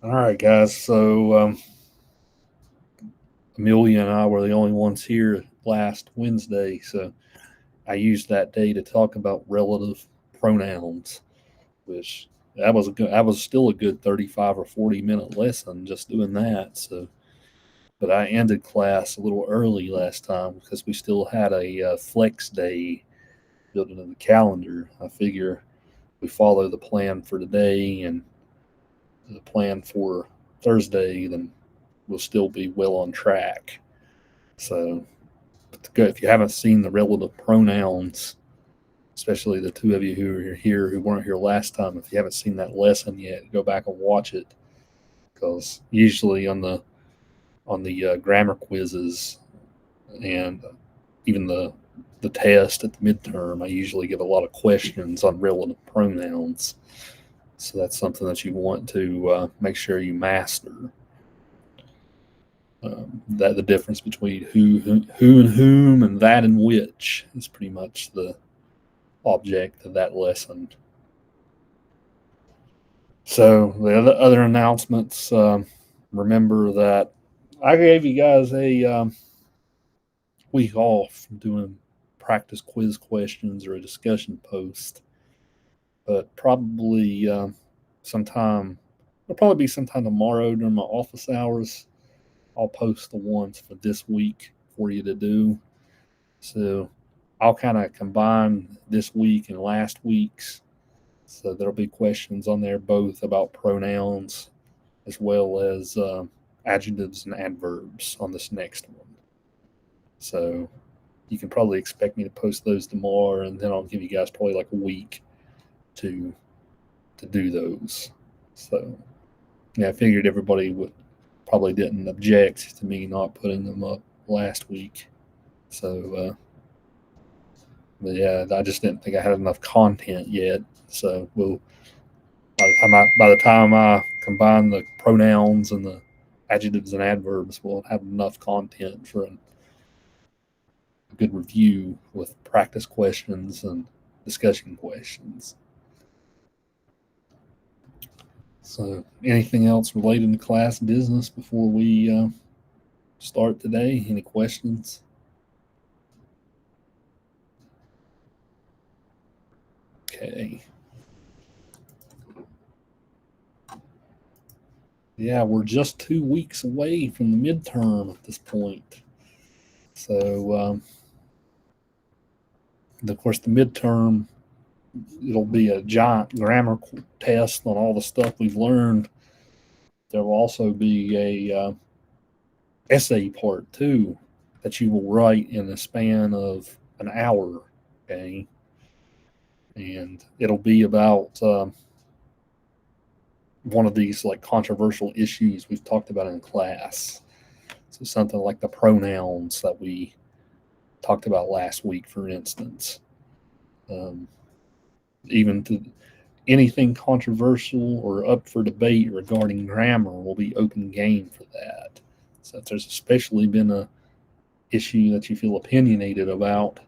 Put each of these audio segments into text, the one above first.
All right, guys. So Amelia and I were the only ones here last Wednesday, so I used that day to talk about relative pronouns, which that was still a good 35 or 40 minute lesson just doing that. So, but I ended class a little early last time because we still had a flex day built into the calendar. I figure we follow the plan for today and the plan for Thursday, then we'll still be well on track. So, if you haven't seen the relative pronouns, especially the two of you who are here who weren't here last time, if you haven't seen that lesson yet, go back and watch it because usually on the grammar quizzes and even the test at the midterm, I usually give a lot of questions on relative pronouns. So that's something that you want to make sure you master. That the difference between who and whom and that and which is pretty much the object of that lesson. So the other announcements. Remember that I gave you guys a week off from doing practice quiz questions or a discussion post, but probably sometime it'll probably be sometime tomorrow during my office hours. I'll post the ones for this week for you to do. So I'll kind of combine this week and last week's. So there'll be questions on there both about pronouns as well as adjectives and adverbs on this next one. So you can probably expect me to post those tomorrow, and then I'll give you guys probably like a week to do those. So yeah, I figured everybody would probably didn't object to me not putting them up last week. So but yeah, I just didn't think I had enough content yet. So we'll by the time I combine the pronouns and the adjectives and adverbs, we'll have enough content for a good review with practice questions and discussion questions. So, anything else related to class business before we start today? Any questions? Okay. Yeah, we're just 2 weeks away from the midterm at this point. So, of course, the midterm, it'll be a giant grammar test on all the stuff we've learned. There will also be a essay part too that you will write in a span of an hour. Okay, and it'll be about one of these like controversial issues we've talked about in class. So something like the pronouns that we talked about last week, for instance. Um, even to anything controversial or up for debate regarding grammar will be open game for that. So if there's especially been a issue that you feel opinionated about,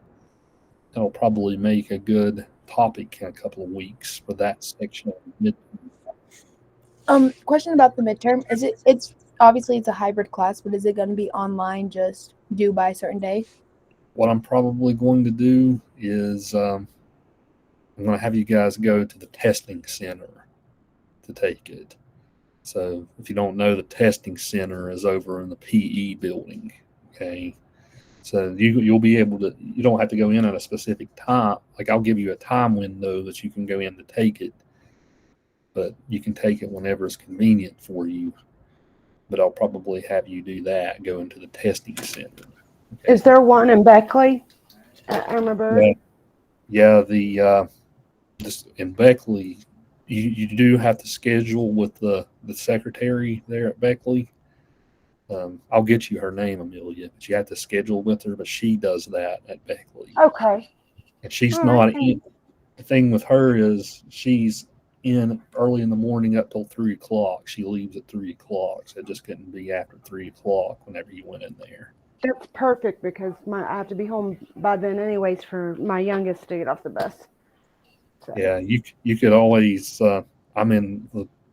that'll probably make a good topic in a couple of weeks for that section of the midterm. Question about the midterm. It's obviously it's a hybrid class, but is it going to be online just due by a certain day? What I'm probably going to do is I'm going to have you guys go to the testing center to take it. So if you don't know, the testing center is over in the PE building. Okay, so you'll be able to. You don't have to go in at a specific time. Like I'll give you a time window that you can go in to take it, but you can take it whenever it's convenient for you. But I'll probably have you do that. Go into the testing center. Okay. Is there one in Beckley? I remember. Yeah. Yeah. The just in Beckley, you do have to schedule with the secretary there at Beckley. I'll get you her name, Amelia, but you have to schedule with her. But she does that at Beckley, Okay. and she's All right. not in. Thanks. The thing with her is she's in early in the morning up till 3 o'clock. She leaves at 3 o'clock, so it just couldn't be after 3 o'clock whenever you went in there. That's perfect because I have to be home by then anyways for my youngest to get off the bus. So Yeah, you could always. I'm in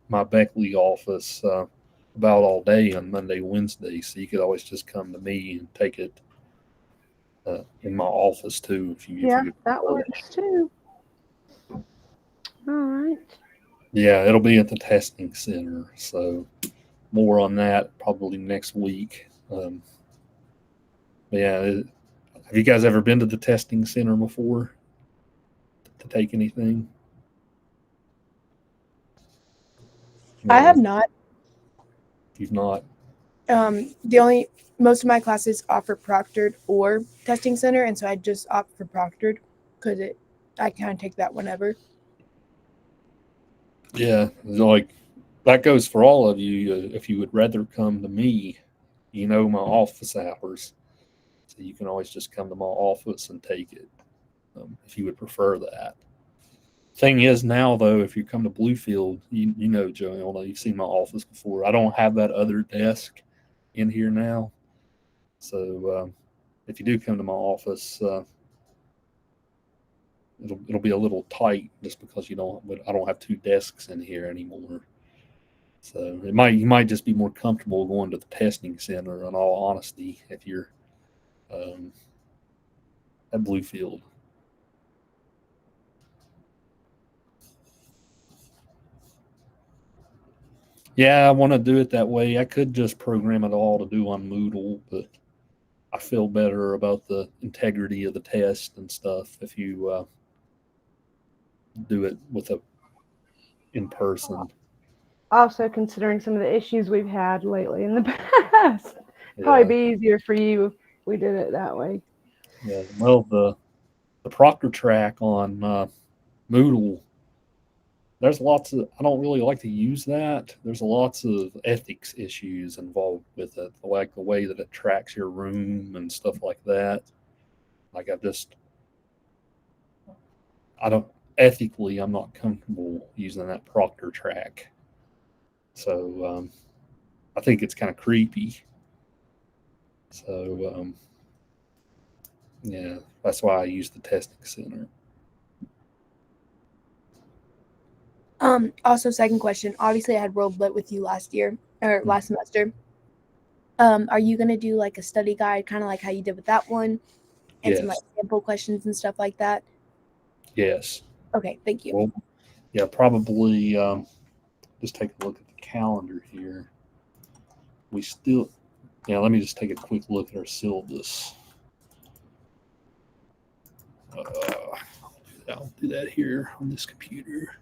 my Beckley office about all day on Monday, Wednesday, so you could always just come to me and take it in my office too. If you that works too. All right. Yeah, it'll be at the testing center. So more on that probably next week. Yeah, have you guys ever been to the testing center before to take anything? I No, have not. you've not. Most of my classes offer proctored or testing center, and so I just opt for proctored because I kind of take that whenever. Yeah, like that goes for all of you. If you would rather come to me, my office hours, so you can always just come to my office and take it if you would prefer that. Thing is now though, if you come to Bluefield, you know, Joanna, you've seen my office before. I don't have that other desk in here now, so if you do come to my office, it'll be a little tight just because I don't have two desks in here anymore. So you might just be more comfortable going to the testing center. In all honesty, if you're at Bluefield. Yeah, I want to do it that way. I could just program it all to do on Moodle, but I feel better about the integrity of the test and stuff if you do it with a in person. Also, considering some of the issues we've had lately in the past, probably be easier for you if we did it that way. Yeah. Well, the Proctor track on Moodle, there's lots of. I don't really like to use that. There's lots of ethics issues involved with it, like the way that it tracks your room and stuff like that. Like I don't ethically, I'm not comfortable using that Proctor track. So I think it's kind of creepy. So yeah, that's why I use the testing center. Also, second question. Obviously, I had World Lit with you last year or last semester. Are you gonna do like a study guide, kind of like how you did with that one, and some like sample questions and stuff like that? Yes. Okay, thank you. Well, yeah, probably just take a look at the calendar here. Let me just take a quick look at our syllabus. I'll do that here on this computer.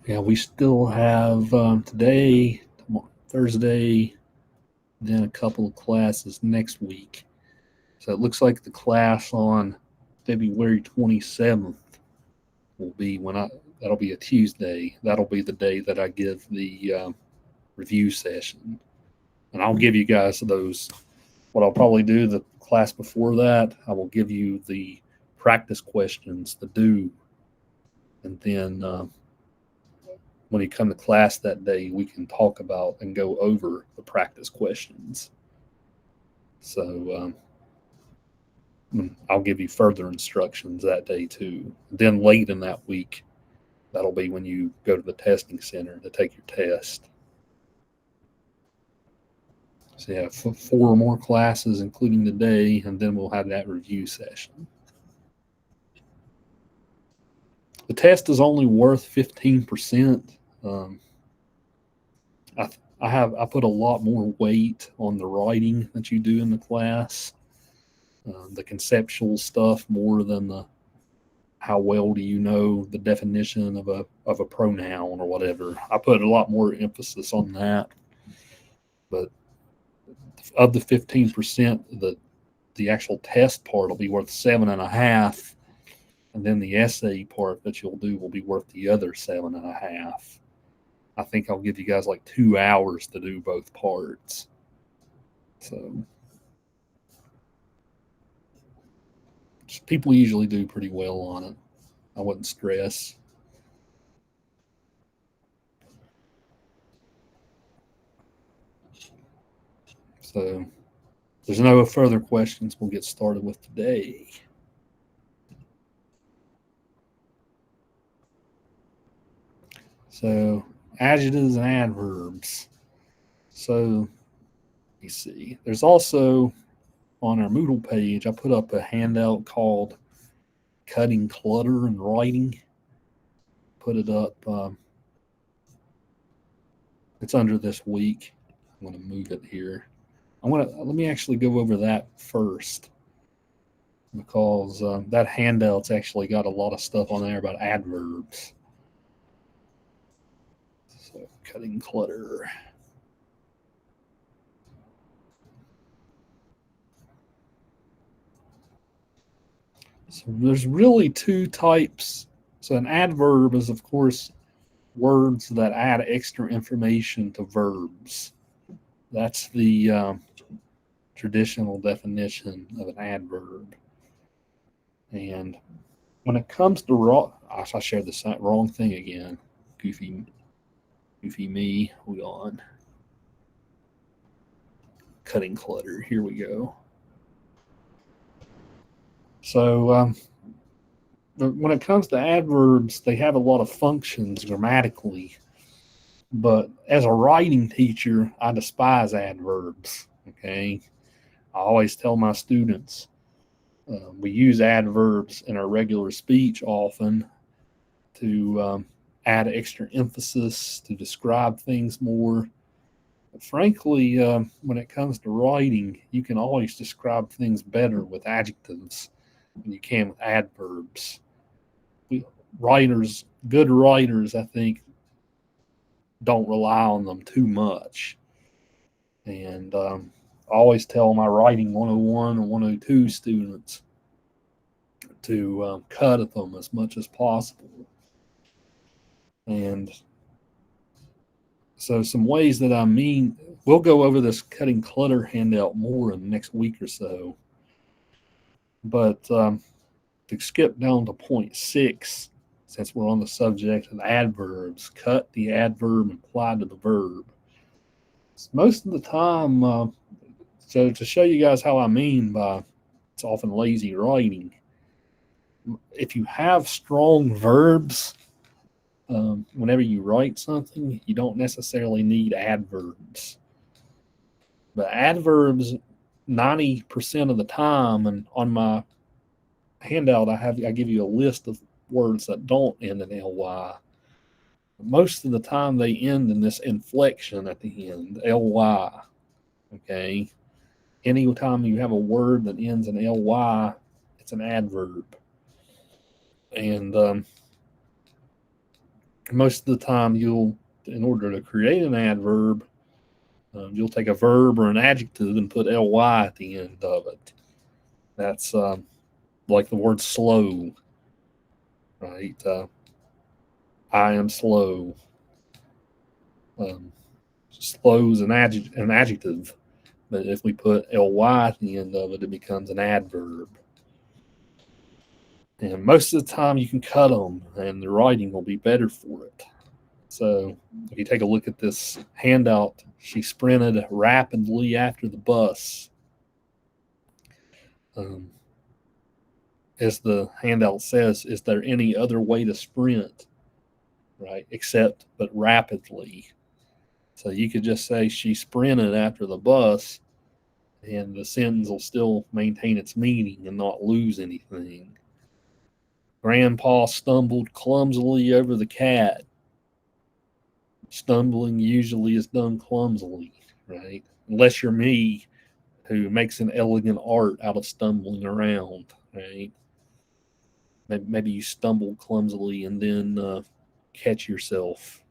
Yeah, we still have today, Thursday, then a couple of classes next week. So it looks like the class on February 27th will be that'll be a Tuesday. That'll be the day that I give the review session. And I'll give you guys those. What I'll probably do the class before that, I will give you the practice questions to do. And then when you come to class that day, we can talk about and go over the practice questions. So I'll give you further instructions that day too. Then late in that week, that'll be when you go to the testing center to take your test. So yeah, 4 more classes, including today, and then we'll have that review session. The test is only worth 15%. I put a lot more weight on the writing that you do in the class, the conceptual stuff more than the how well do you know the definition of a pronoun or whatever. I put a lot more emphasis on that. But of the 15%, the actual test part will be worth 7.5, and then the essay part that you'll do will be worth the other 7.5. I think I'll give you guys like 2 hours to do both parts. So people usually do pretty well on it. I wouldn't stress. So if there's no further questions, we'll get started with today. So adjectives and adverbs. So let me see. There's also on our Moodle page, I put up a handout called Cutting Clutter and Writing. Put it up. It's under this week. I'm going to move it here. Let me actually go over that first, because that handout's actually got a lot of stuff on there about adverbs. So cutting clutter. So there's really two types. So an adverb is, of course, words that add extra information to verbs. That's the traditional definition of an adverb. And when it comes to I shared the wrong thing again. Goofy me. Hold on. Cutting clutter. Here we go. So when it comes to adverbs, they have a lot of functions grammatically. But as a writing teacher, I despise adverbs. Okay. I always tell my students, we use adverbs in our regular speech often to add extra emphasis, to describe things more. But frankly, when it comes to writing, you can always describe things better with adjectives than you can with adverbs. Good writers, I think, don't rely on them too much. And I always tell my writing 101 and 102 students to cut at them as much as possible. And so some ways that I mean, we'll go over this cutting clutter handout more in the next week or so. But to skip down to point 6, since we're on the subject of adverbs, cut the adverb implied to the verb. Most of the time, so to show you guys how I mean by it's often lazy writing, if you have strong verbs, whenever you write something, you don't necessarily need adverbs. But adverbs, 90% of the time, and on my handout, I give you a list of words that don't end in ly. Most of the time, they end in this inflection at the end, ly. Okay. Anytime you have a word that ends in ly, it's an adverb. And most of the time, in order to create an adverb, you'll take a verb or an adjective and put ly at the end of it. That's like the word slow, right? I am slow. Slow is an adjective, but if we put ly at the end of it, it becomes an adverb. And most of the time you can cut them and the writing will be better for it. So if you take a look at this handout, she sprinted rapidly after the bus. As the handout says, is there any other way to sprint, right, except but rapidly? So you could just say she sprinted after the bus, and the sentence will still maintain its meaning and not lose anything. Grandpa stumbled clumsily over the cat. Stumbling usually is done clumsily, right? Unless you're me, who makes an elegant art out of stumbling around, right? Maybe you stumble clumsily and then catch yourself.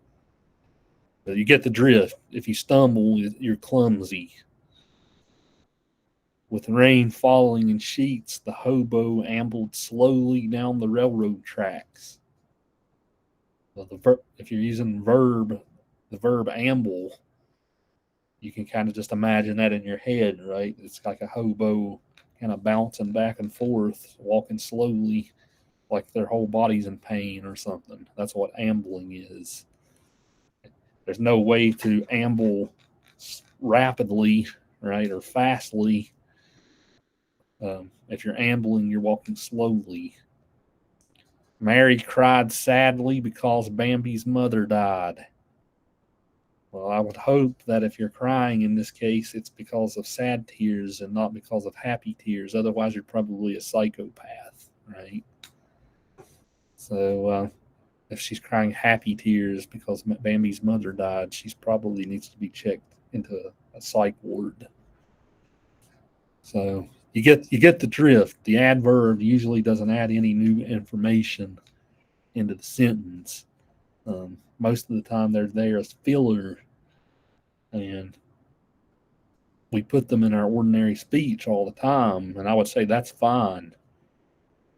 But you get the drift. If you stumble, you're clumsy. With rain falling in sheets, the hobo ambled slowly down the railroad tracks. Well, if you're using the verb amble, you can kind of just imagine that in your head, right? It's like a hobo kind of bouncing back and forth, walking slowly, like their whole body's in pain or something. That's what ambling is. There's no way to amble rapidly, right? Or fastly. If you're ambling, you're walking slowly. Mary cried sadly because Bambi's mother died. Well, I would hope that if you're crying in this case, it's because of sad tears and not because of happy tears. Otherwise, you're probably a psychopath, right? So if she's crying happy tears because Bambi's mother died, she's probably needs to be checked into a psych ward. So you get the drift. The adverb usually doesn't add any new information into the sentence. Most of the time they're there as filler, and we put them in our ordinary speech all the time, and I would say that's fine.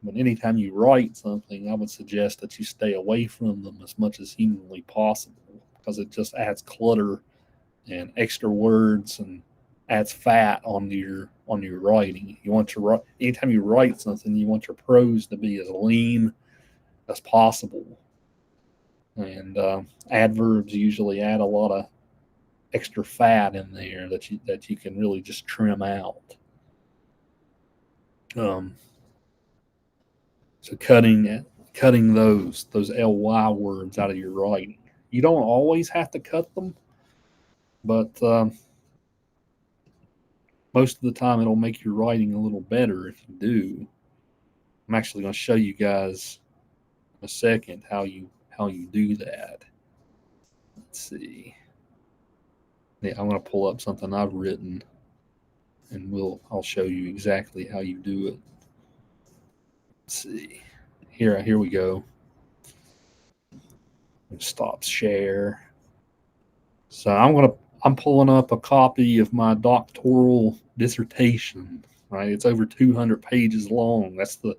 But anytime you write something, I would suggest that you stay away from them as much as humanly possible, because it just adds clutter and extra words and adds fat on your writing. You want to write anytime you write something, you want your prose to be as lean as possible. And adverbs usually add a lot of extra fat in there that you can really just trim out. So cutting those ly words out of your writing. You don't always have to cut them, but most of the time it'll make your writing a little better if you do. I'm actually going to show you guys in a second how you do that. Let's see. Yeah, I'm going to pull up something I've written, and I'll show you exactly how you do it. Let's see. Here we go. Stop share. So I'm pulling up a copy of my doctoral dissertation. Right, it's over 200 pages long. That's the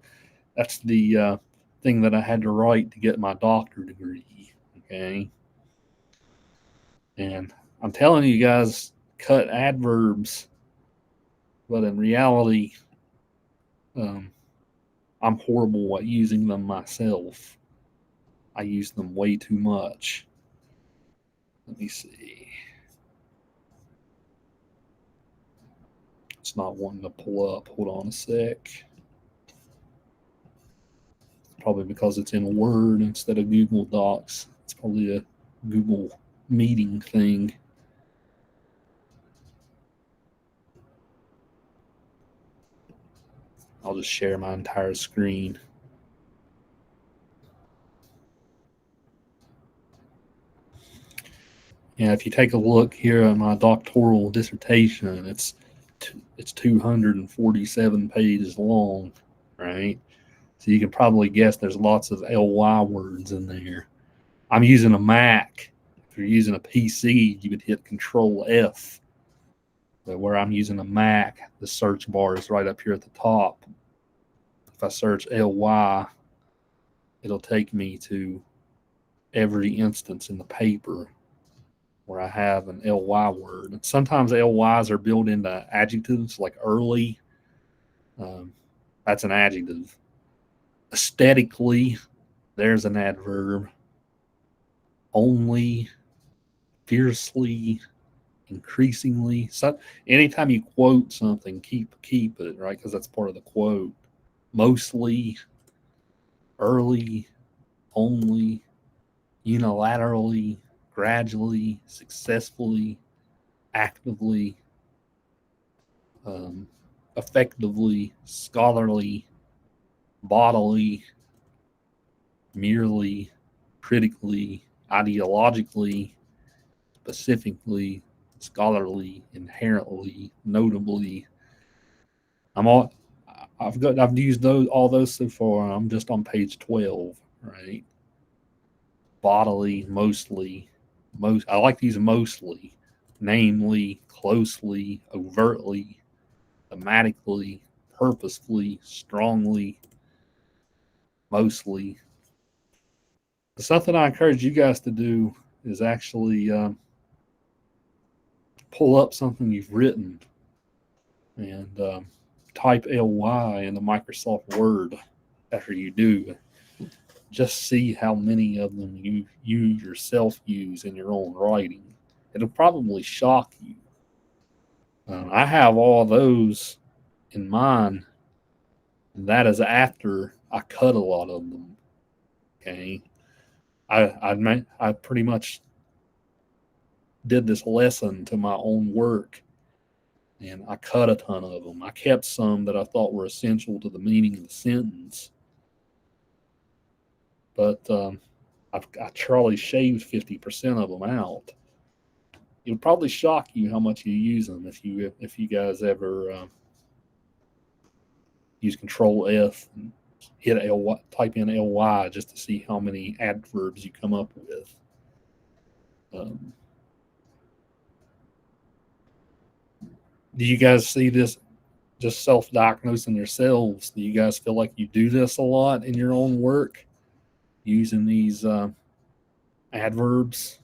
thing that I had to write to get my doctorate degree. Okay, and I'm telling you guys, cut adverbs, but in reality, I'm horrible at using them myself. I use them way too much. Let me see. It's not wanting to pull up. Hold on a sec. Probably because it's in Word instead of Google Docs. It's probably a Google meeting thing. I'll just share my entire screen. Yeah, if you take a look here at my doctoral dissertation, it's 247 pages long, right? So you can probably guess there's lots of ly words in there. I'm using a Mac. If you're using a PC, you would hit Control F. But where I'm using a Mac, the search bar is right up here at the top. If I search ly, it'll take me to every instance in the paper where I have an ly word. And sometimes lys are built into adjectives, like early. That's an adjective. Aesthetically, there's an adverb. Only, fiercely, increasingly. So anytime you quote something, keep it, right? Because that's part of the quote. Mostly, early, only, unilaterally, gradually, successfully, actively, effectively, scholarly, bodily, merely, critically, ideologically, specifically, scholarly, inherently, notably. I've used all those so far. I'm just on page 12, right? Bodily, mostly, I like these mostly, namely, closely, overtly, thematically, purposefully, strongly, mostly. Something I encourage you guys to do is actually pull up something you've written and type ly into Microsoft Word after you do. Just see how many of them you yourself use in your own writing. It'll probably shock you. I have all those in mind, and that is after I cut a lot of them. Okay, I pretty much did this lesson to my own work, and I cut a ton of them. I kept some that I thought were essential to the meaning of the sentence, but I Charlie shaved 50% of them out. It would probably shock you how much you use them if you guys ever use Control F and hit ly, type in ly just to see how many adverbs you come up with. Do you guys see this just self-diagnosing yourselves? Do you guys feel like you do this a lot in your own work, using these adverbs,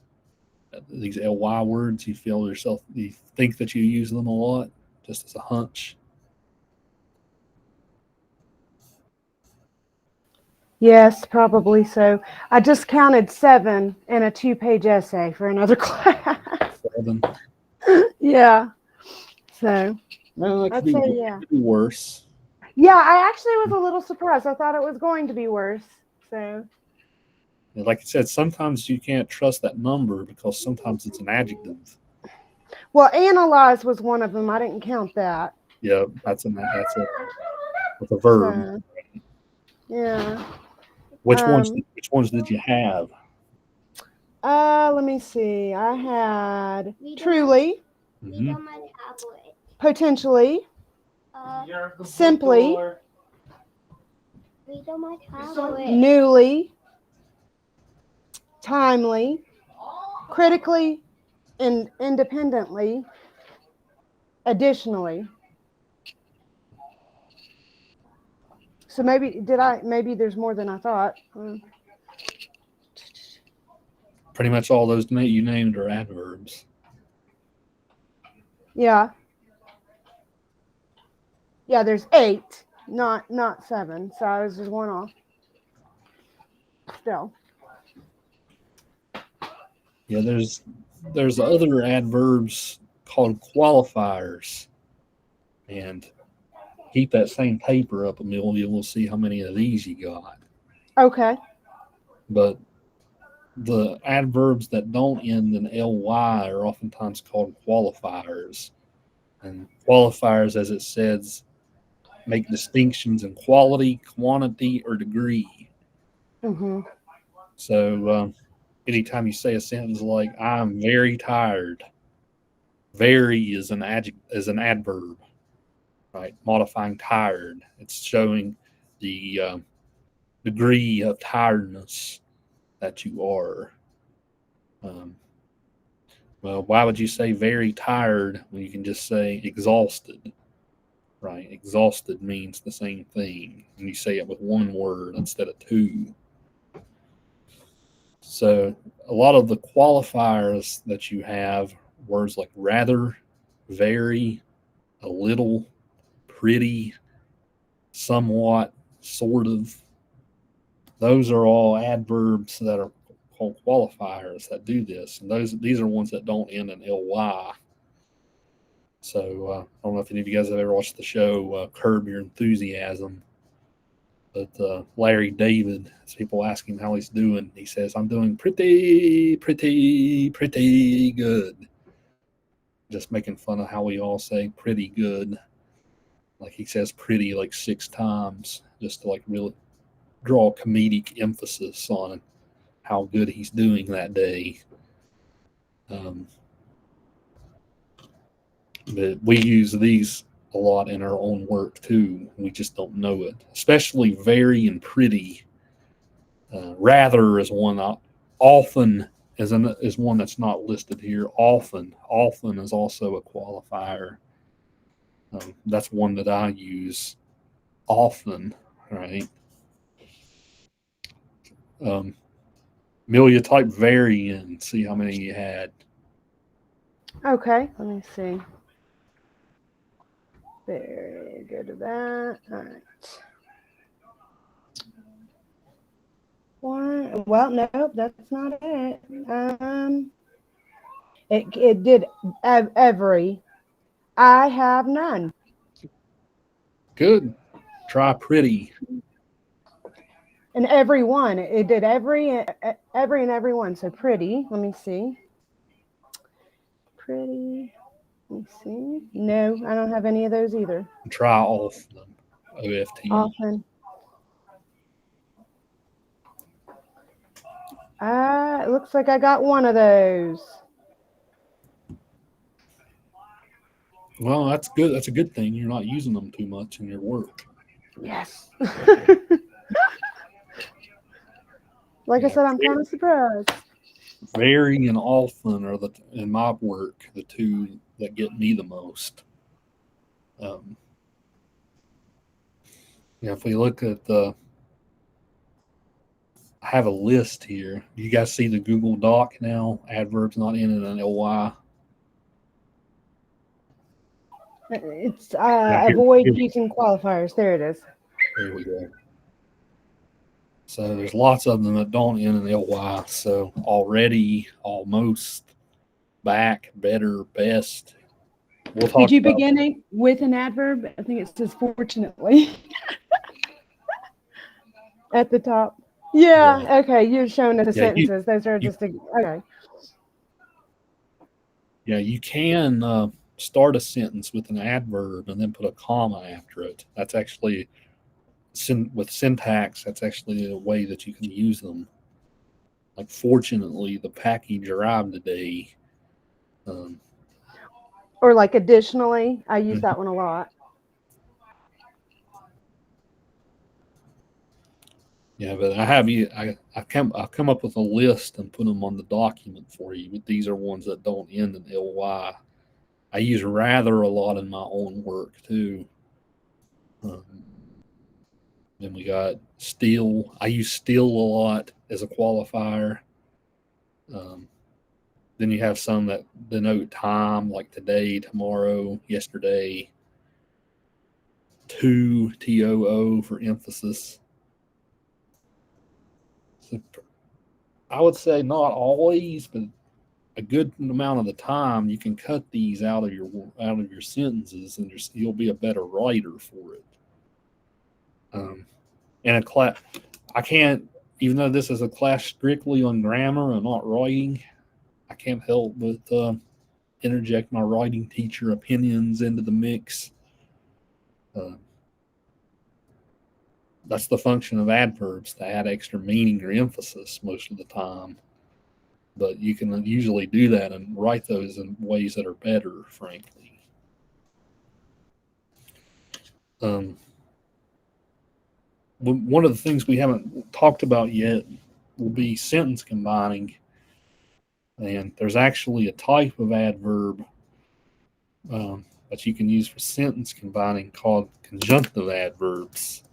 these ly words? You feel yourself, you think that you use them a lot, just as a hunch? Yes, probably so. I just counted 7 in a 2-page essay for another class. 7. Yeah. So Well, that I'd could say be, yeah. could be worse. Yeah, I actually was a little surprised. I thought it was going to be worse. So Like I said, sometimes you can't trust that number because sometimes it's an adjective. well, analyze was one of them. I didn't count that. Yeah, that's a verb. So, yeah. Which ones did you have? Let me see. I had truly, potentially, simply, newly, timely, critically, and independently, additionally. So maybe there's more than I thought. Pretty much all those you named are adverbs. Yeah. Yeah, there's 8, not 7. So I was just one off. Still. Yeah, there's other adverbs called qualifiers, and keep that same paper up and you'll see how many of these you got. Okay. But the adverbs that don't end in ly are oftentimes called qualifiers. And qualifiers, as it says, make distinctions in quality, quantity, or degree. Mm-hmm. So anytime you say a sentence like "I'm very tired," "very" is an adverb, right? Modifying tired. It's showing the degree of tiredness that you are. Well, why would you say very tired when you can just say exhausted? Right? Exhausted means the same thing, and you say it with one word instead of 2. So a lot of the qualifiers that you have, words like rather, very, a little, pretty, somewhat, sort of, those are all adverbs that are called qualifiers that do this. And these are ones that don't end in ly. So I don't know if any of you guys have ever watched the show Curb Your Enthusiasm. But Larry David, as people ask him how he's doing, he says, "I'm doing pretty good." Just making fun of how we all say pretty good. Like he says pretty like 6 times, just to like really draw comedic emphasis on how good he's doing that day. But we use these a lot in our own work too. We just don't know it, especially very and pretty. Rather is one often is one that's not listed here. Often is also a qualifier. That's one that I use often. Right. Amelia, type very in. See how many you had. Okay. Let me see. Very good at that. All right. Well, nope, that's not it. It did every. I have none. Good. Try pretty. And every one. It did every and every one. So pretty. Let me see. Pretty. Let me see. No, I don't have any of those either. Try often. OFT. Often. It looks like I got one of those. Well, that's good. That's a good thing. You're not using them too much in your work. Yes. Like I said, I'm kind of surprised. Very and often are in my work the two that get me the most. If we look at I have a list here. Do you guys see the Google Doc now? Adverbs not ending in ly. It's avoid using qualifiers. There it is. There we go. So there's lots of them that don't end in ly. So already, almost, back, better, best. We'll talk Did you about, begin it with an adverb? I think it says fortunately at the top. Yeah. Okay. You're showing us the sentences. Those are just okay. Yeah, you can start a sentence with an adverb and then put a comma after it. That's actually with syntax. That's actually a way that you can use them. Like, fortunately, the package arrived today. Or like additionally, I use that one a lot. Yeah, but I come up with a list and put them on the document for you. But these are ones that don't end in ly. I use rather a lot in my own work too. Then we got still. I use still a lot as a qualifier. Then you have some that denote time, like today, tomorrow, yesterday. TOO for emphasis. So I would say not always, but a good amount of the time you can cut these out of your sentences, and you'll be a better writer for it. In a class, I can't, even though this is a class strictly on grammar and not writing, I can't help but interject my writing teacher opinions into the mix. That's the function of adverbs, to add extra meaning or emphasis most of the time. But you can usually do that and write those in ways that are better, frankly. One of the things we haven't talked about yet will be sentence combining. And there's actually a type of adverb that you can use for sentence combining called conjunctive adverbs.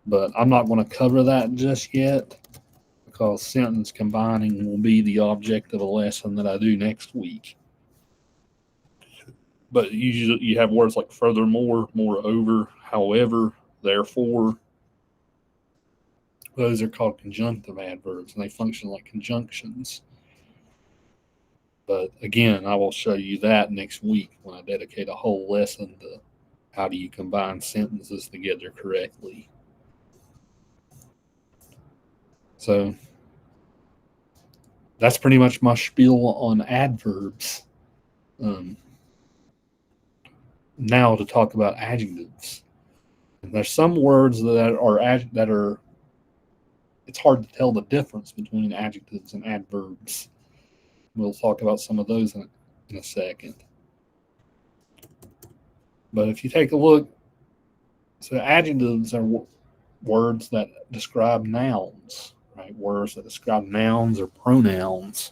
But I'm not going to cover that just yet, because sentence combining will be the object of a lesson that I do next week. But usually you have words like furthermore, moreover, however, therefore. Those are called conjunctive adverbs, and they function like conjunctions. But again, I will show you that next week when I dedicate a whole lesson to how do you combine sentences together correctly. So that's pretty much my spiel on adverbs. Now to talk about adjectives. There's some words that are it's hard to tell the difference between adjectives and adverbs. We'll talk about some of those in a second. But if you take a look, so adjectives are words that describe nouns, right? Words that describe nouns or pronouns.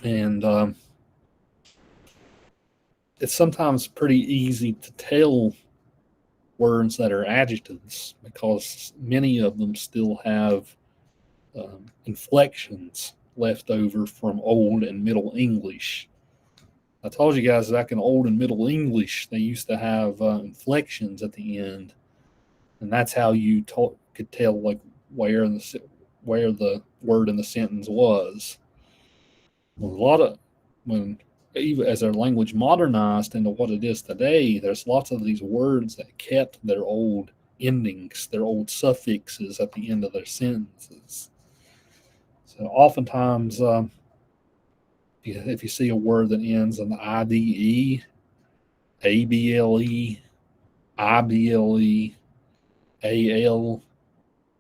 And it's sometimes pretty easy to tell words that are adjectives because many of them still have inflections left over from Old and Middle English. I told you guys back in Old and Middle English, they used to have inflections at the end, and that's how you could tell like where the word in the sentence was. A lot of when even as our language modernized into what it is today, there's lots of these words that kept their old endings, their old suffixes at the end of their sentences. So oftentimes, if you see a word that ends in IDE, ABLE, IBLE, AL,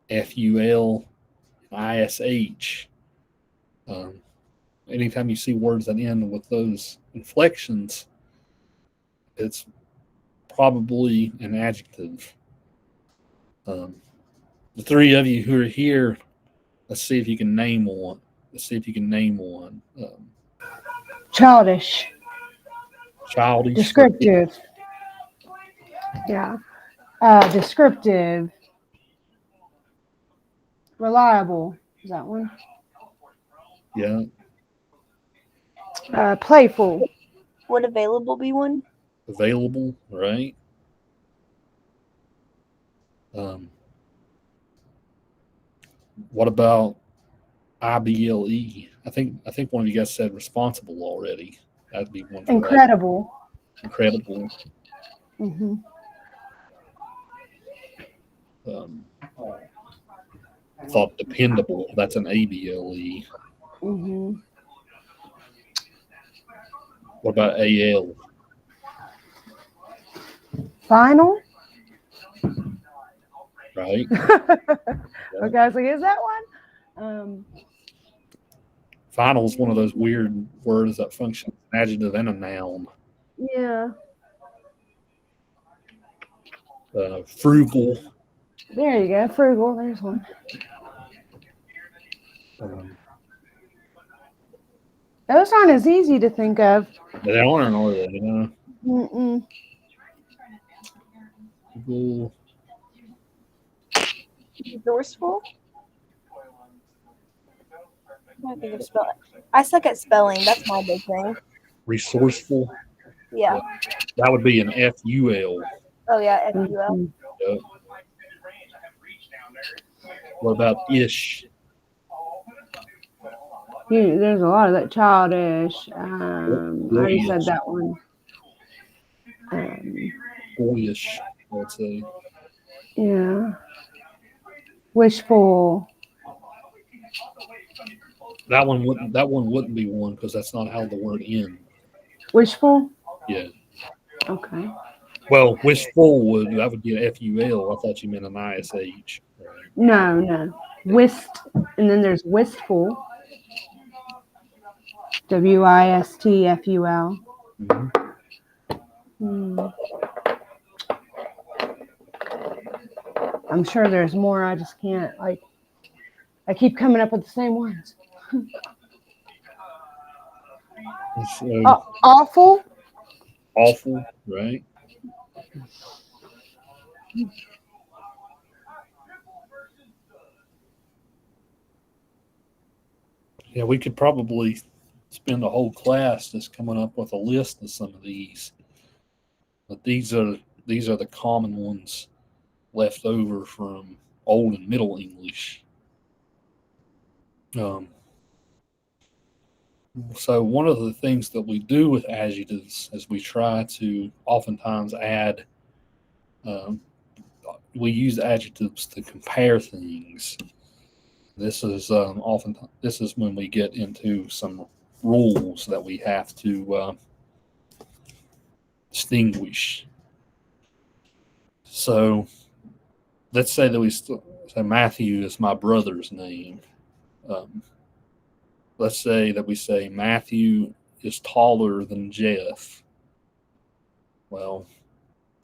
FUL, ISH, anytime you see words that end with those inflections, it's probably an adjective. The three of you who are here, let's see if you can name one. Childish. Childish. Descriptive. Yeah. Descriptive. Reliable. Is that one? Yeah. Playful. Would available be one? Available, right? What about IBLE? I think one of you guys said responsible already. That'd be one. Incredible. Incredible. Mm-hmm. I thought dependable. That's an ABLE. Mm-hmm. What about AL? Final. Right. Okay, I was like, is that one? Final is one of those weird words that functions an adjective and a noun. Yeah. Frugal. There you go. Frugal. There's one. Those aren't as easy to think of. They aren't, are they? You know. Mm-mm. Frugal. Resourceful. I think of spelling. I suck at spelling. That's my big thing. Resourceful. Yeah. That would be an FUL. Oh yeah, FUL. Yep. What about ish? There's a lot of that. Childish. I already said that one. Boyish, let's say. Yeah. Wishful. That one wouldn't be one because that's not how the word ends. Wishful? Yeah. Okay. Well, wishful that would be an FUL. I thought you meant an ISH. Right? No. Wist, and then there's wistful. WISTFUL. Mm-hmm. I'm sure there's more. I just can't. I keep coming up with the same ones. Awful. Awful, right? Yeah, we could probably spend a whole class just coming up with a list of some of these. But these are the common ones left over from Old and Middle English. So one of the things that we do with adjectives is we try to oftentimes add. We use adjectives to compare things. This is when we get into some rules that we have to distinguish. So let's say that we say Matthew is my brother's name. Let's say that we say Matthew is taller than Jeff. Well,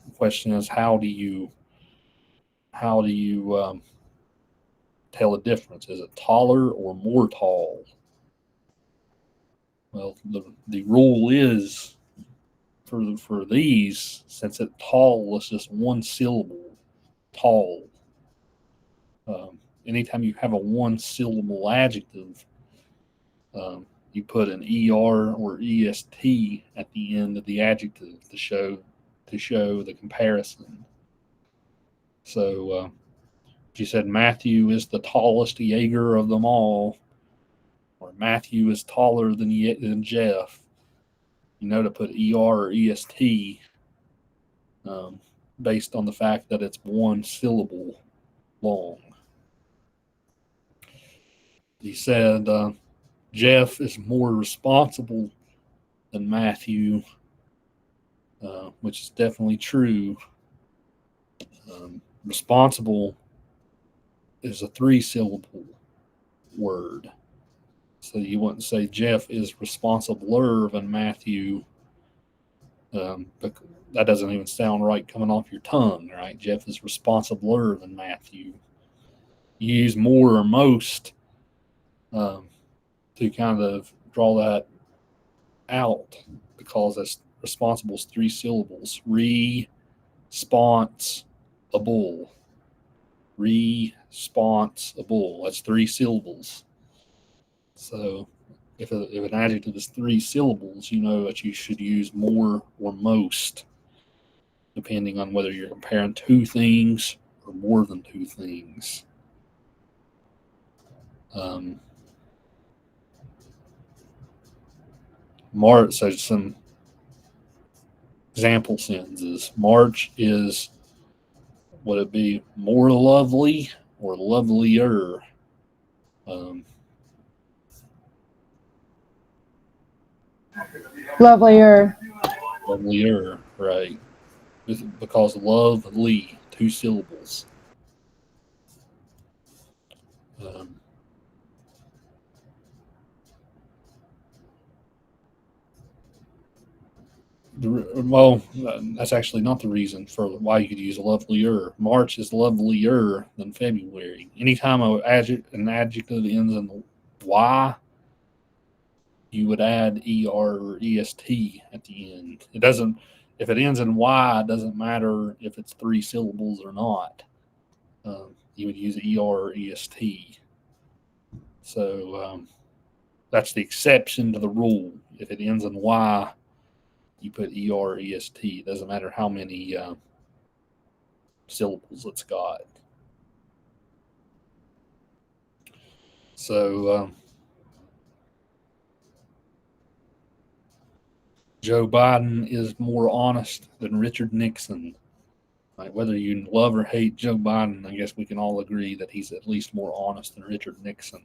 the question is, how do you tell a difference? Is it taller or more tall? Well, the rule is for these, since it tall is just one syllable, tall. Anytime you have a one syllable adjective, you put an er or est at the end of the adjective to show the comparison. So if you said Matthew is the tallest Jaeger of them all, or Matthew is taller than Jeff, you know to put ER or EST based on the fact that it's one syllable long. He said Jeff is more responsible than Matthew, which is definitely true. Responsible is a 3-syllable word. So you wouldn't say Jeff is responsibler than Matthew. But that doesn't even sound right coming off your tongue, right? Jeff is responsibler than Matthew. You use more or most to kind of draw that out because that's responsible is 3 syllables. Responsible. Responsible. That's 3 syllables. So if an adjective is 3 syllables, you know that you should use more or most, depending on whether you're comparing 2 things or more than 2 things. March, so some example sentences. March is, would it be more lovely or lovelier? Lovelier. Lovelier, right. Because lovely, 2 syllables. Well, that's actually not the reason for why you could use lovelier. March is lovelier than February. Anytime an adjective ends in Y, you would add ER or EST at the end. It doesn't, if it ends in Y, it doesn't matter if it's 3 syllables or not. You would use ER or EST. So that's the exception to the rule. If it ends in Y, you put ER or EST. It doesn't matter how many syllables it's got. So Joe Biden is more honest than Richard Nixon. Right? Whether you love or hate Joe Biden, I guess we can all agree that he's at least more honest than Richard Nixon.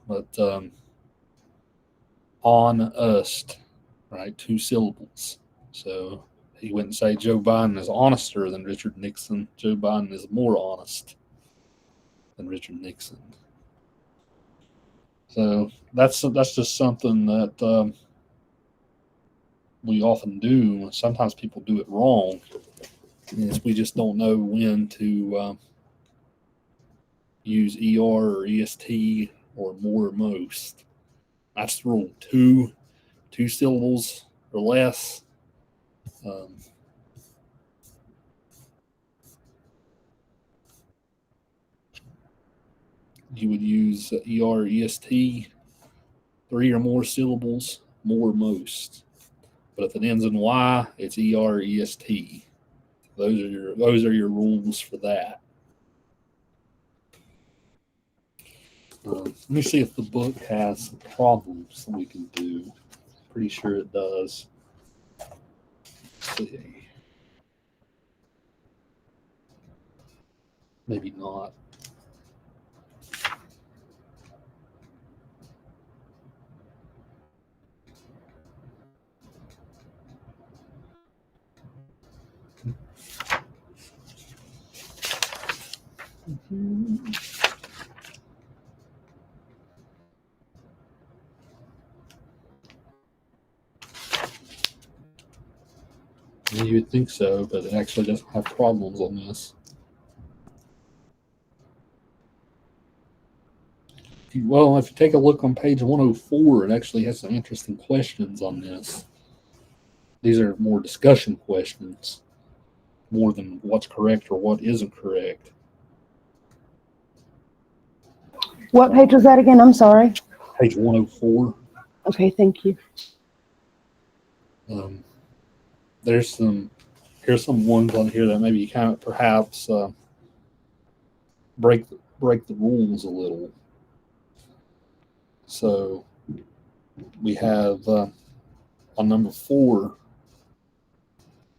But honest, right? 2 syllables. So he wouldn't say Joe Biden is honester than Richard Nixon. Joe Biden is more honest than Richard Nixon. So that's just something that we often do. Sometimes people do it wrong. We just don't know when to use ER or EST or more or most. That's the rule. 2 syllables or less. You would use ER or EST. 3 or more syllables, more or most. But if it ends in Y, it's ER or EST. Those are your rules for that. Let me see if the book has some problems that we can do. Pretty sure it does. Let's see. Maybe not. You would think so, but it actually doesn't have problems on this. Well, if you take a look on page 104, it actually has some interesting questions on this. These are more discussion questions, more than what's correct or what isn't correct. What page was that again? I'm sorry. Page 104. Okay, thank you. Here's some ones on here that maybe kind of perhaps break the rules a little. So we have on number 4,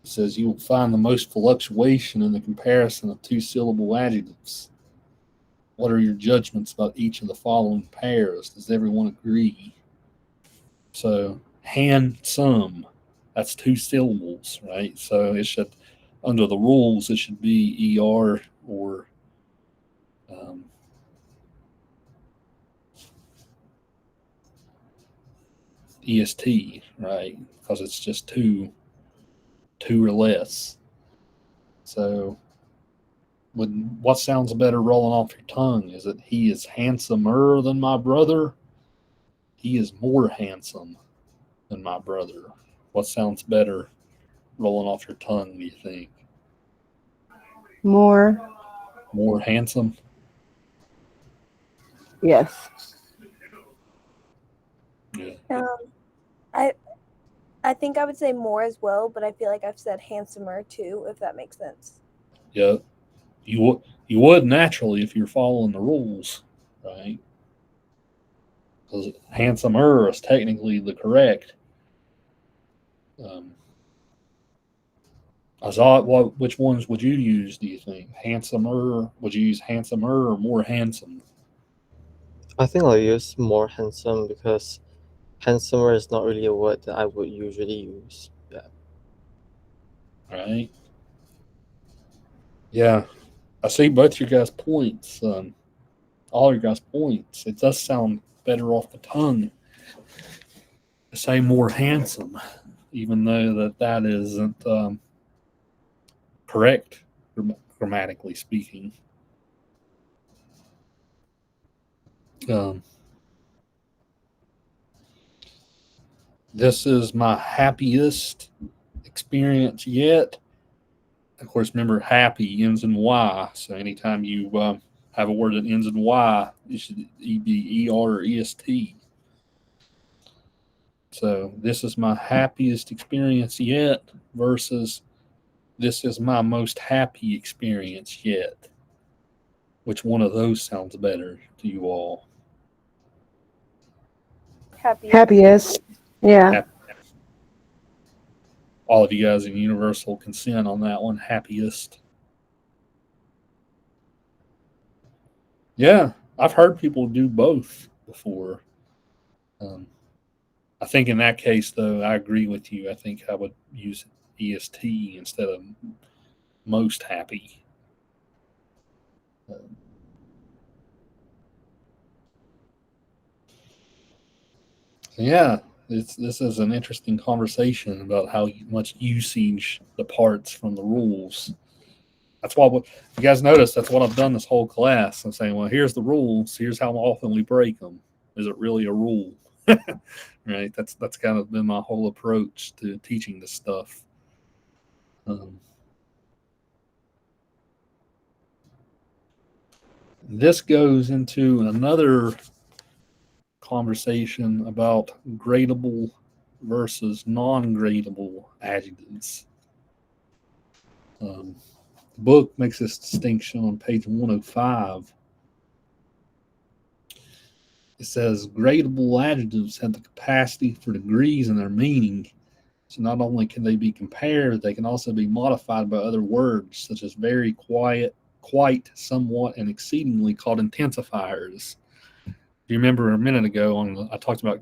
it says you will find the most fluctuation in the comparison of 2-syllable adjectives. What are your judgments about each of the following pairs? Does everyone agree? So handsome, that's 2 syllables, right? So it should, under the rules, it should be ER or EST, right? Because it's just two or less. So what sounds better rolling off your tongue? Is it he is handsomer than my brother? He is more handsome than my brother. What sounds better rolling off your tongue, do you think? More handsome? Yes. Yeah. I think I would say more as well, but I feel like I've said handsomer too, if that makes sense. Yeah. You would naturally if you're following the rules, right? Because handsomer is technically the correct. Which ones would you use, do you think? Handsomer? Would you use handsomer or more handsome? I think I'll use more handsome because handsomer is not really a word that I would usually use. Yeah. Right? Yeah. I see both your guys' points. All your guys' points. It does sound better off the tongue to say more handsome, even though that isn't correct grammatically speaking. This is my happiest experience yet. Of course, remember, happy ends in Y. So anytime you have a word that ends in Y, it should be ER or EST. So this is my happiest experience yet versus this is my most happy experience yet. Which one of those sounds better to you all? Happiest. Yeah. All of you guys in universal consent on that one. Happiest. Yeah, I've heard people do both before. I think in that case, though, I agree with you. I think I would use EST instead of most happy. Yeah, this is an interesting conversation about how much usage departs from the rules. That's why, if you guys notice, that's what I've done this whole class. I'm saying, well, here's the rules. Here's how often we break them. Is it really a rule? Right? That's kind of been my whole approach to teaching this stuff. This goes into another conversation about gradable versus non-gradable adjectives. The book makes this distinction on page 105. It says gradable adjectives have the capacity for degrees in their meaning. So not only can they be compared, they can also be modified by other words such as very, quiet, quite, somewhat, and exceedingly, called intensifiers. You remember a minute ago I talked about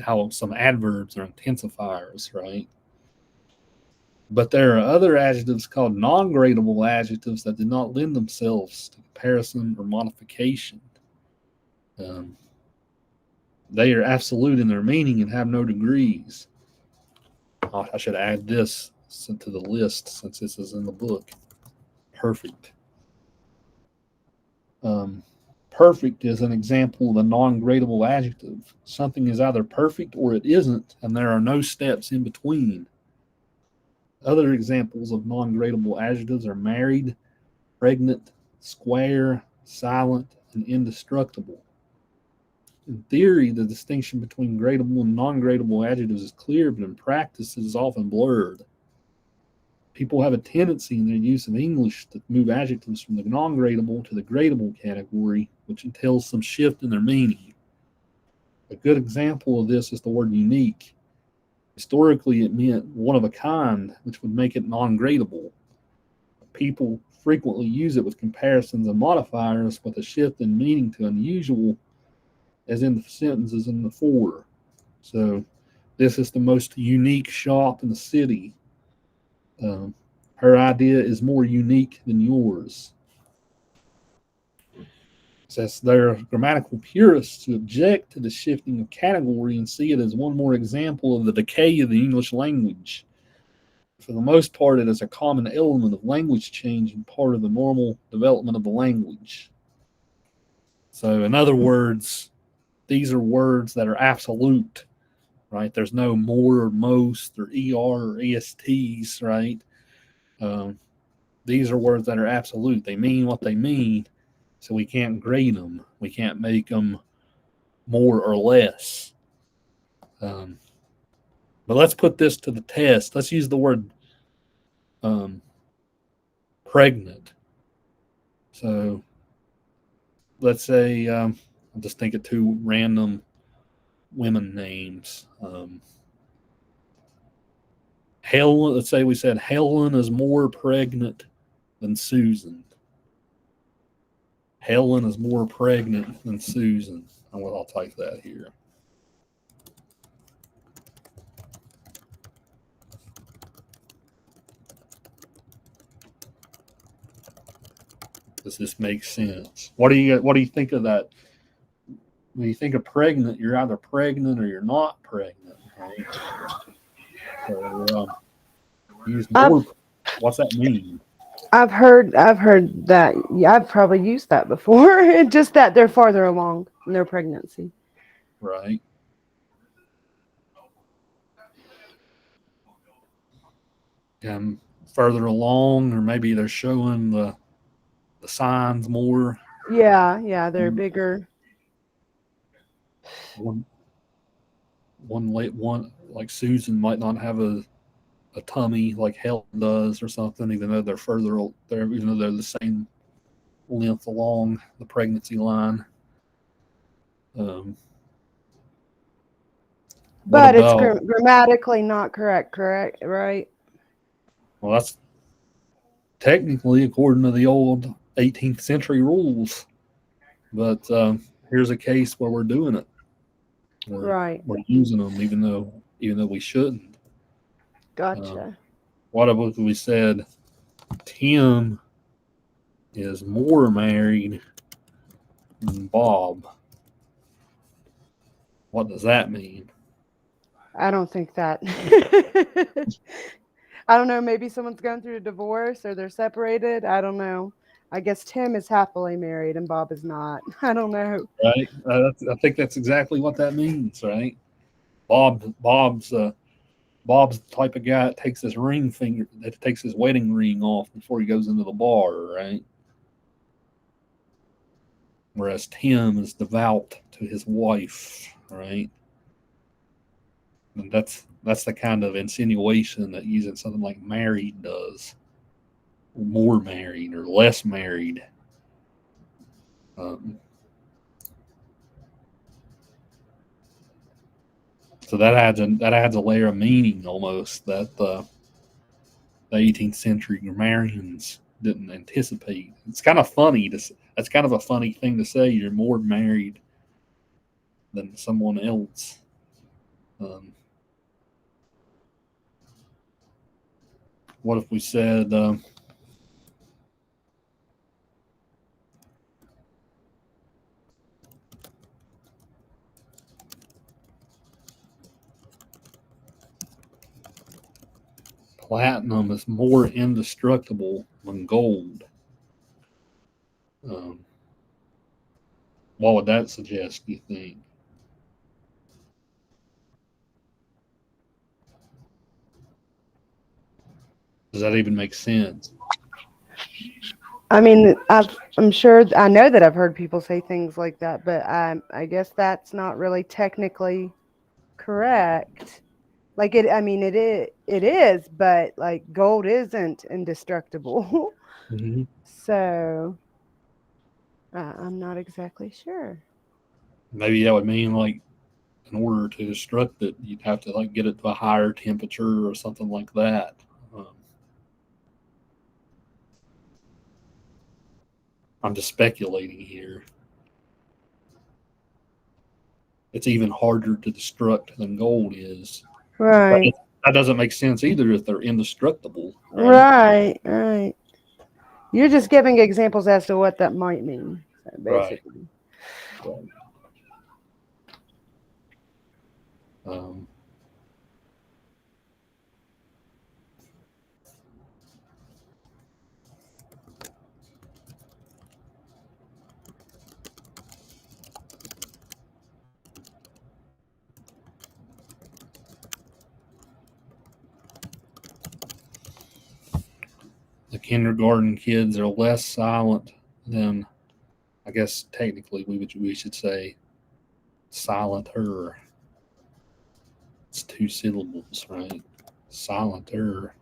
how some adverbs are intensifiers, right? But there are other adjectives called non-gradable adjectives that do not lend themselves to comparison or modification. They are absolute in their meaning and have no degrees. I should add this to the list since this is in the book. Perfect. Perfect is an example of a non-gradable adjective. Something is either perfect or it isn't, and there are no steps in between. Other examples of non-gradable adjectives are married, pregnant, square, silent, and indestructible. In theory, the distinction between gradable and non-gradable adjectives is clear, but in practice it is often blurred. People have a tendency in their use of English to move adjectives from the non-gradable to the gradable category, which entails some shift in their meaning. A good example of this is the word unique. Historically, it meant one of a kind, which would make it non-gradable. People frequently use it with comparisons and modifiers with a shift in meaning to unusual, as in the sentences in the for. So, this is the most unique shop in the city. Her idea is more unique than yours. Says there are grammatical purists who object to the shifting of category and see it as one more example of the decay of the English language. For the most part, it is a common element of language change and part of the normal development of the language. So, in other words, these are words that are absolute, right? There's no more or most or ER or ESTs, right? These are words that are absolute. They mean what they mean, so we can't grade them. We can't make them more or less. But let's put this to the test. Let's use the word pregnant. So let's say I'll just think of two random women names. Helen. Let's say we said Helen is more pregnant than Susan. Helen is more pregnant than Susan. I'll type that here. Does this make sense? What do you think of that? When you think of pregnant, you're either pregnant or you're not pregnant, right? So use more. What's that mean? I've heard that. Yeah, I've probably used that before. Just that they're farther along in their pregnancy. Right. Further along, or maybe they're showing the signs more. Yeah, they're bigger. One like Susan might not have a tummy like Helen does or something, even though they're the same length along the pregnancy line. But it's grammatically not correct, right? Well, that's technically according to the old 18th century rules. But here's a case where we're doing it. We're using them even though we shouldn't. Gotcha. What if we said Tim is more married than Bob? What does that mean? I don't think that. I don't know. Maybe someone's going through a divorce or they're separated. I don't know. I guess Tim is happily married and Bob is not. I don't know. Right. I think that's exactly what that means, right? Bob's the type of guy that takes his wedding ring off before he goes into the bar, right? Whereas Tim is devout to his wife, right? And that's the kind of insinuation that using something like married does. More married or less married. So that adds a layer of meaning almost that the 18th century grammarians didn't anticipate. It's kind of funny. That's kind of a funny thing to say. You're more married than someone else. What if we said platinum is more indestructible than gold? What would that suggest, do you think? Does that even make sense? I mean, I'm sure I know that I've heard people say things like that, but I guess that's not really technically correct. Like it is, but like gold isn't indestructible. Mm-hmm. So I'm not exactly sure. Maybe that would mean like in order to destruct it, you'd have to like get it to a higher temperature or something like that. I'm just speculating here. It's even harder to destruct than gold is. Right. That doesn't make sense either if they're indestructible. Right. Right. You're just giving examples as to what that might mean, basically. Right. Um, the kindergarten kids are less silent than, I guess technically we should say silenter. It's two syllables, right? Silenter.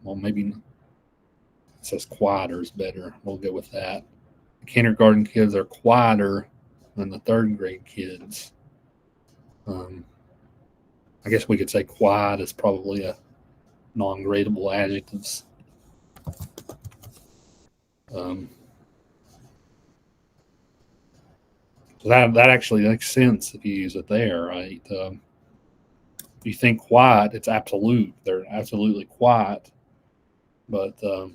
Well, maybe it says quieter is better. We'll go with that. The kindergarten kids are quieter than the third grade kids. I guess we could say quiet is probably a non-gradable adjectives. So that actually makes sense if you use it there, right? If you think quiet, it's absolute. They're absolutely quiet. But the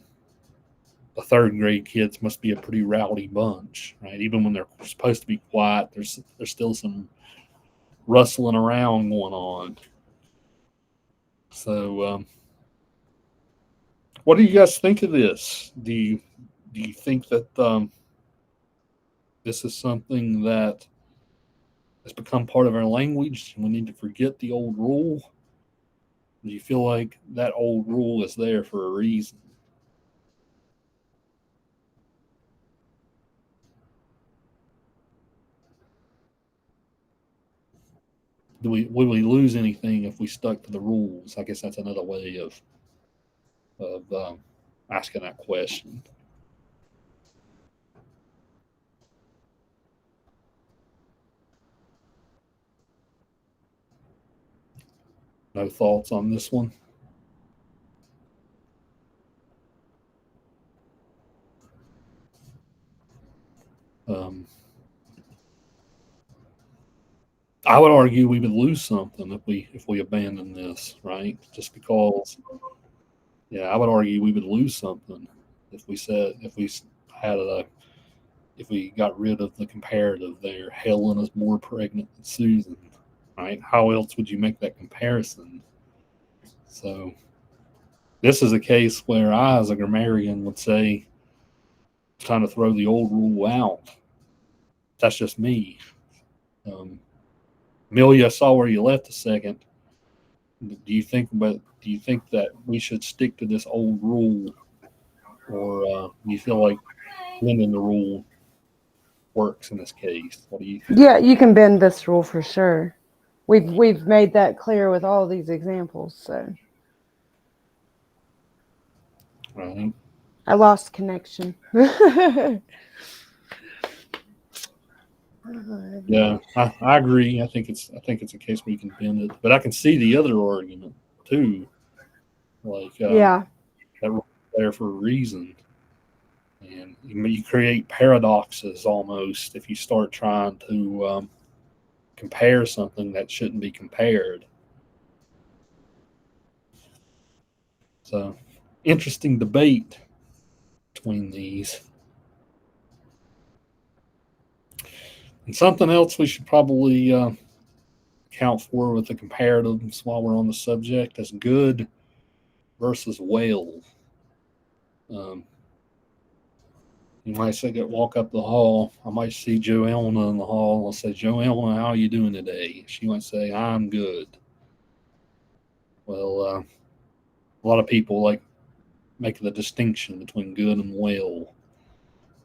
third grade kids must be a pretty rowdy bunch, right? Even when they're supposed to be quiet, there's still some rustling around going on. So, what do you guys think of this? Do you think that this is something that has become part of our language and we need to forget the old rule? Do you feel like that old rule is there for a reason? Would we lose anything if we stuck to the rules? I guess that's another way of asking that question. No thoughts on this one? I would argue we would lose something if we abandon this, right? Just because, yeah, I would argue we would lose something if we if we got rid of the comparative there. Helen is more pregnant than Susan, right? How else would you make that comparison? So this is a case where I, as a grammarian, would say it's time to throw the old rule out. That's just me. Amelia, I saw where you left a second. Do you think that we should stick to this old rule, or do you feel like bending the rule works in this case? What do you think? Yeah, you can bend this rule for sure. We've made that clear with all these examples. So Right. I lost connection. Yeah, I agree. I think it's a case where you can bend it, but I can see the other argument too. Like Yeah. that rule's there for a reason, and you create paradoxes almost if you start trying to compare something that shouldn't be compared. So, interesting debate between these. And something else we should probably account for with the comparatives while we're on the subject is good versus well. You might say, walk up the hall. I might see Joanna in the hall. I'll say, Joanna, how are you doing today? She might say, I'm good. Well, a lot of people like make the distinction between good and well.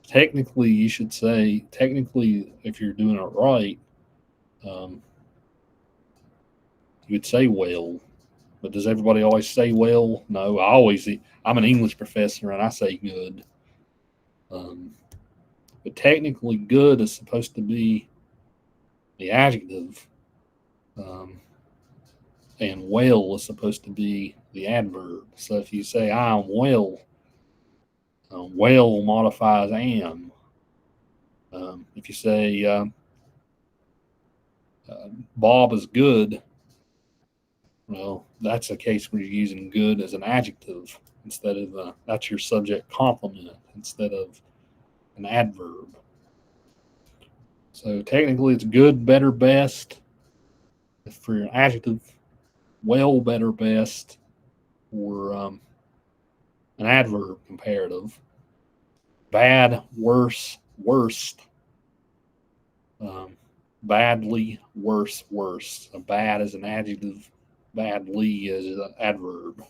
Technically, you should say, if you're doing it right, you would say well. But does everybody always say well? No, I'm an English professor and I say good. But technically, good is supposed to be the adjective, and well is supposed to be the adverb. So if you say I am well, well modifies am. If you say Bob is good, well, that's a case where you're using good as an adjective instead of that's your subject complement instead of an adverb. So technically, it's good, better, best for your adjective. Well, better, best for an adverb comparative. Bad, worse, worst. Badly, worse, worse. So bad is an adjective. Badly is an adverb.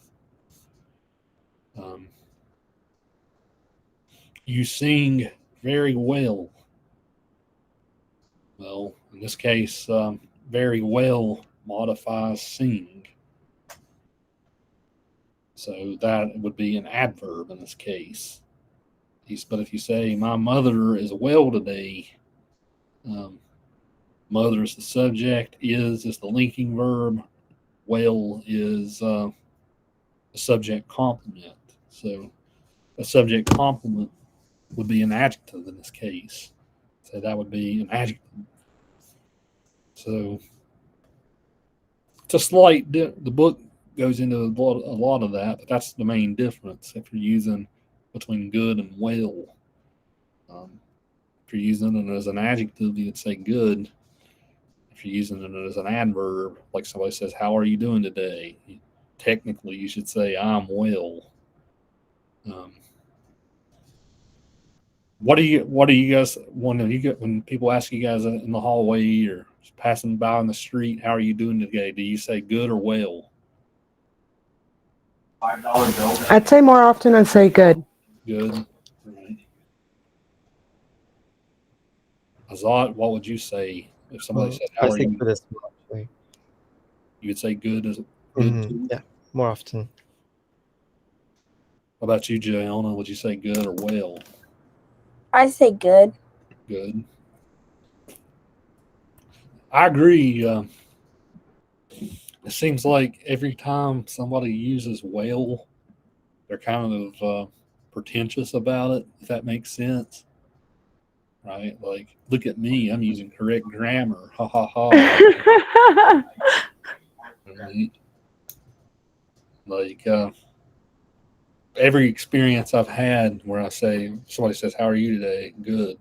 You sing very well. Well, in this case, very well modifies sing. So that would be an adverb in this case. But if you say, my mother is well today, mother is the subject, is the linking verb, well is the subject complement. So a subject complement would be an adjective in this case. So that would be an adjective. So it's a slight, the book goes into a lot of that, but that's the main difference if you're using between good and well. If you're using it as an adjective, you'd say good. If you're using it as an adverb, like somebody says, how are you doing today? Technically, you should say, I'm well. What do you guys when people ask you guys in the hallway or passing by on the street, how are you doing today? Do you say good or well? $5 bill. I'd say more often I'd say good. Good. Right. Azad, what would you say if somebody said, how I are say you? good as well, actually. You would say good as good too? Yeah, more often. What about you, Joanna? Would you say good or well? I say good. Good. I agree. It seems like every time somebody uses well, they're kind of pretentious about it, if that makes sense. Right? Like, look at me. I'm using correct grammar. Ha ha ha. Right? Like, every experience I've had where I say, somebody says, how are you today? Good.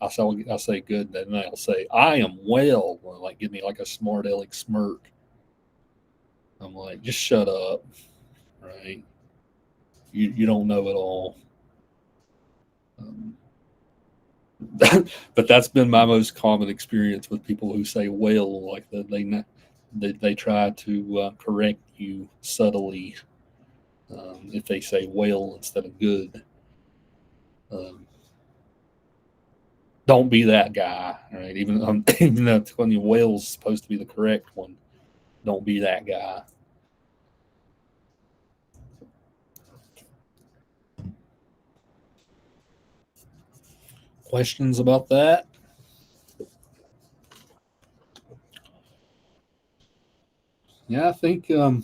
I'll say good. Then they'll say, I am well. Or like, give me like a smart aleck smirk. I'm like, just shut up. Right? You don't know it all. But that's been my most common experience with people who say well, like they try to correct you subtly if they say well instead of good. Don't be that guy, right? Even though when your whale's supposed to be the correct one, don't be that guy. Questions about that? Yeah, I think that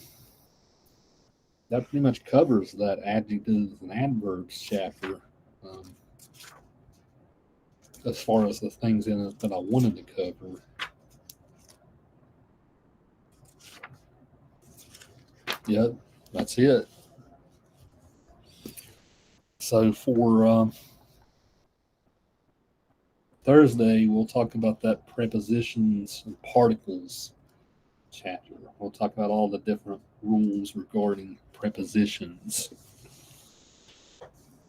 pretty much covers that adjectives and adverbs chapter. As far as the things in it that I wanted to cover. Yep, that's it. So for Thursday, we'll talk about that prepositions and particles chapter. We'll talk about all the different rules regarding prepositions.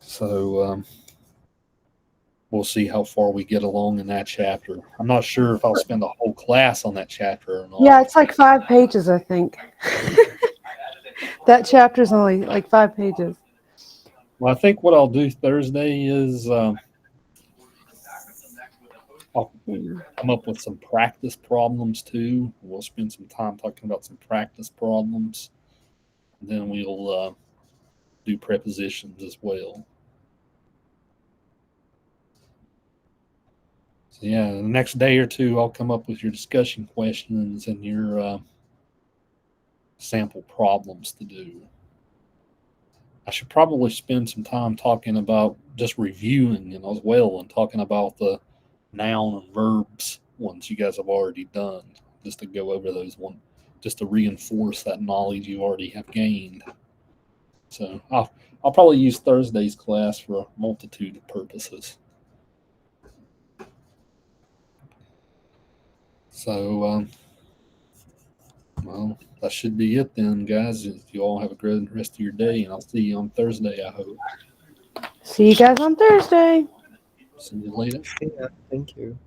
So we'll see how far we get along in that chapter. I'm not sure if I'll spend a whole class on that chapter or not. Yeah, it's like 5 pages, I think. That chapter's only like 5 pages. Well, I think what I'll do Thursday is I'll come up with some practice problems too. We'll spend some time talking about some practice problems. And then we'll do prepositions as well. So yeah, the next day or two, I'll come up with your discussion questions and your sample problems to do. I should probably spend some time talking about just reviewing and as well and talking about the noun and verbs ones you guys have already done, just to go over those one, just to reinforce that knowledge you already have gained. So I'll probably use Thursday's class for a multitude of purposes. So well, that should be it then, guys. You all have a good rest of your day, and I'll see you on Thursday, I hope. See you guys on Thursday. See you later. Yeah, thank you.